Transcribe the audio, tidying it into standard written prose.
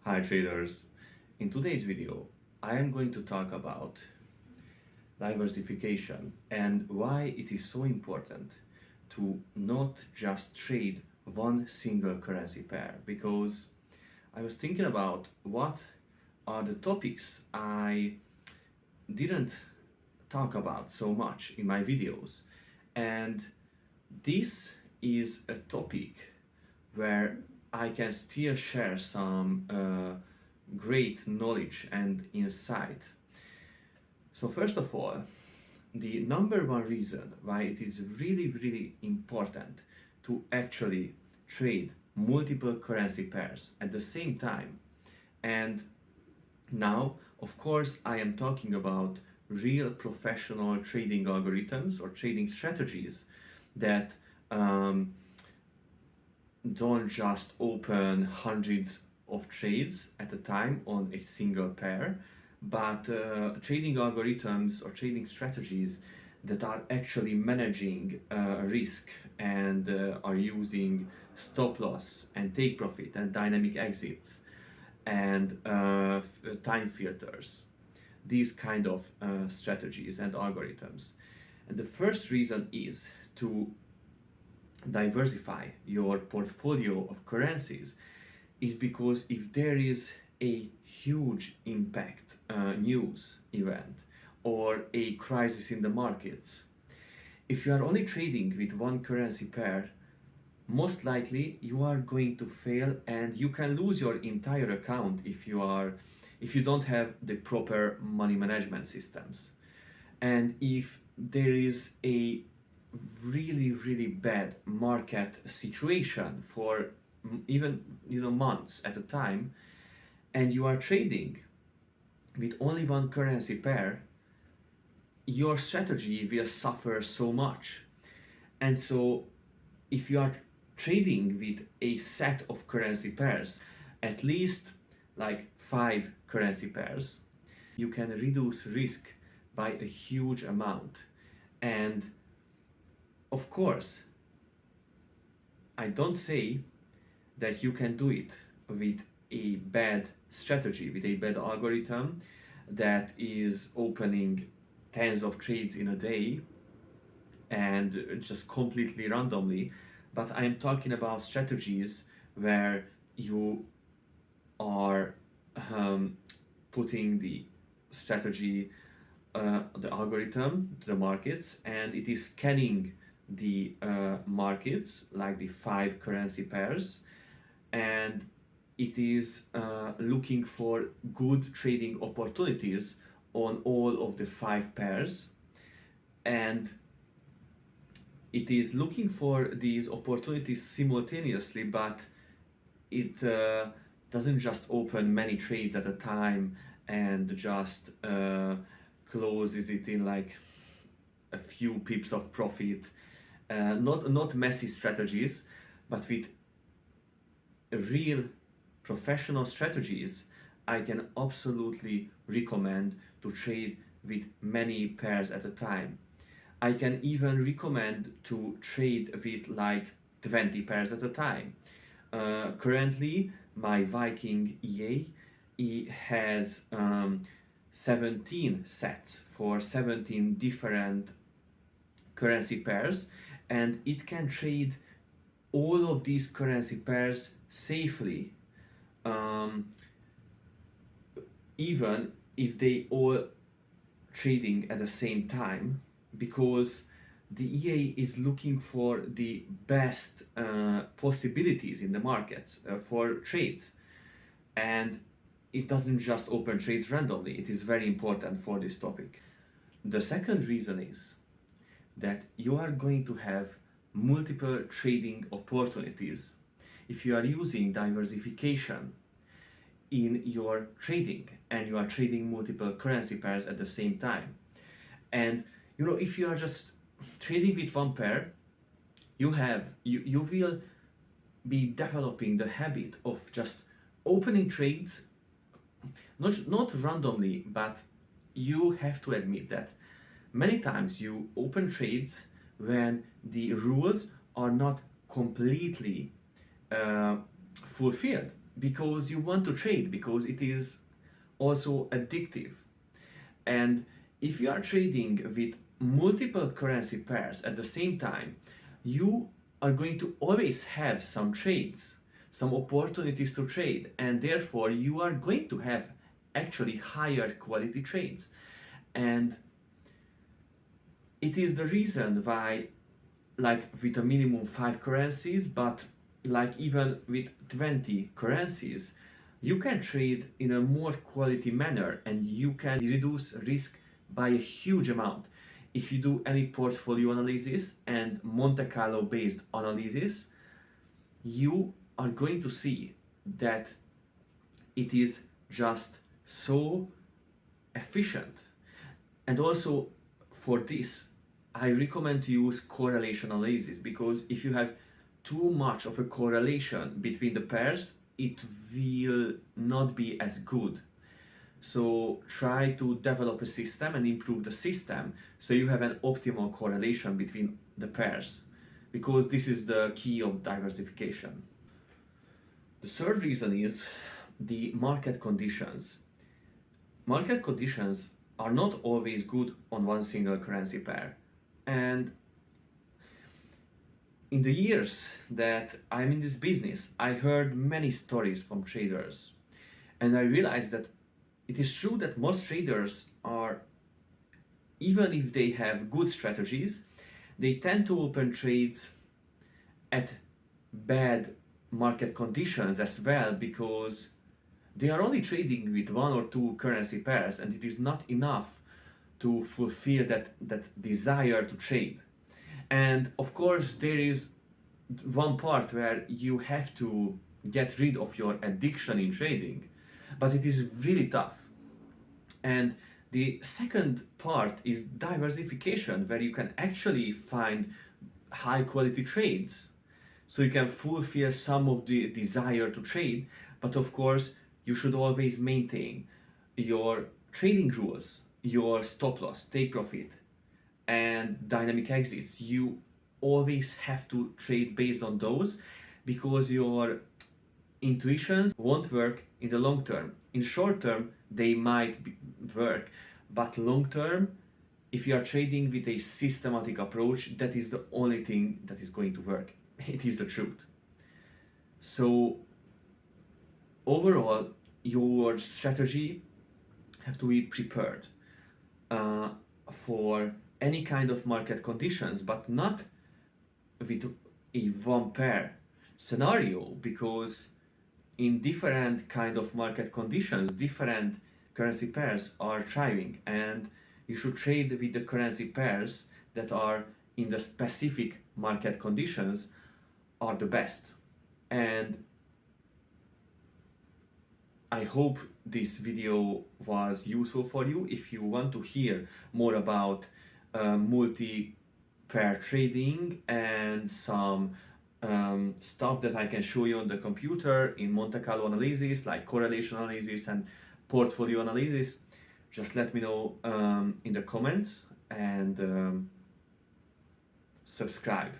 Hi traders, in today's video I am going to talk about diversification and why it is so important to not just trade one single currency pair, because I was thinking about what are the topics I didn't talk about so much in my videos, and this is a topic where I can still share some great knowledge and insight. So first of all, the number one reason why it is really important to actually trade multiple currency pairs at the same time. And now, of course, I am talking about real professional trading algorithms or trading strategies that don't just open hundreds of trades at a time on a single pair, but trading algorithms or trading strategies that are actually managing risk and are using stop loss and take profit and dynamic exits and time filters, these kind of strategies and algorithms. And the first reason is to diversify your portfolio of currencies is because if there is a huge impact news event or a crisis in the markets, if you are only trading with one currency pair, most likely you are going to fail and you can lose your entire account if you don't have the proper money management systems. And if there is a really bad market situation for even months at a time, and you are trading with only one currency pair, your strategy will suffer so much. And so if you are trading with a set of currency pairs, at least like 5 currency pairs, you can reduce risk by a huge amount. And of course, I don't say that you can do it with a bad strategy, with a bad algorithm that is opening tens of trades in a day and just completely randomly, but I'm talking about strategies where you are putting the strategy, the algorithm to the markets, and it is scanning the markets like the 5 currency pairs, and it is looking for good trading opportunities on all of the 5 pairs, and it is looking for these opportunities simultaneously, but it doesn't just open many trades at a time and just closes it in like a few pips of profit. Not messy strategies, but with real professional strategies. I can absolutely recommend to trade with many pairs at a time. I can even recommend to trade with like 20 pairs at a time. Currently, my Viking EA has 17 sets for 17 different currency pairs, and it can trade all of these currency pairs safely, even if they all trading at the same time, because the EA is looking for the best possibilities in the markets for trades, and it doesn't just open trades randomly. It is very important for this topic. The second reason is that you are going to have multiple trading opportunities if you are using diversification in your trading and you are trading multiple currency pairs at the same time. And if you are just trading with one pair, you will be developing the habit of just opening trades, not randomly, but you have to admit that many times you open trades when the rules are not completely fulfilled, because you want to trade, because it is also addictive. And if you are trading with multiple currency pairs at the same time, you are going to always have some trades, some opportunities to trade, and therefore you are going to have actually higher quality trades. And it is the reason why, like with a minimum 5 currencies, but like even with 20 currencies, you can trade in a more quality manner and you can reduce risk by a huge amount. If you do any portfolio analysis and Monte Carlo based analysis, you are going to see that it is just so efficient. And also for this, I recommend to use correlation analysis, because if you have too much of a correlation between the pairs, it will not be as good. So try to develop a system and improve the system so you have an optimal correlation between the pairs, because this is the key of diversification. The third reason is the market conditions. Market conditions are not always good on one single currency pair. And in the years that I'm in this business, I heard many stories from traders, and I realized that it is true that most traders are, even if they have good strategies, they tend to open trades at bad market conditions as well, because they are only trading with 1 or 2 currency pairs and it is not enough to fulfill that desire to trade. And of course, there is one part where you have to get rid of your addiction in trading, but it is really tough. And the second part is diversification, where you can actually find high quality trades. So you can fulfill some of the desire to trade, but of course, you should always maintain your trading rules, your stop loss, take profit, and dynamic exits. You always have to trade based on those, because your intuitions won't work in the long term. In short term, they might work, but long term, if you are trading with a systematic approach, that is the only thing that is going to work. It is the truth. So overall, your strategy have to be prepared for any kind of market conditions, but not with a one pair scenario, because in different kind of market conditions, different currency pairs are thriving, and you should trade with the currency pairs that are in the specific market conditions are the best. And I hope this video was useful for you. If you want to hear more about multi-pair trading and some stuff that I can show you on the computer in Monte Carlo analysis, like correlation analysis and portfolio analysis, just let me know in the comments, and subscribe.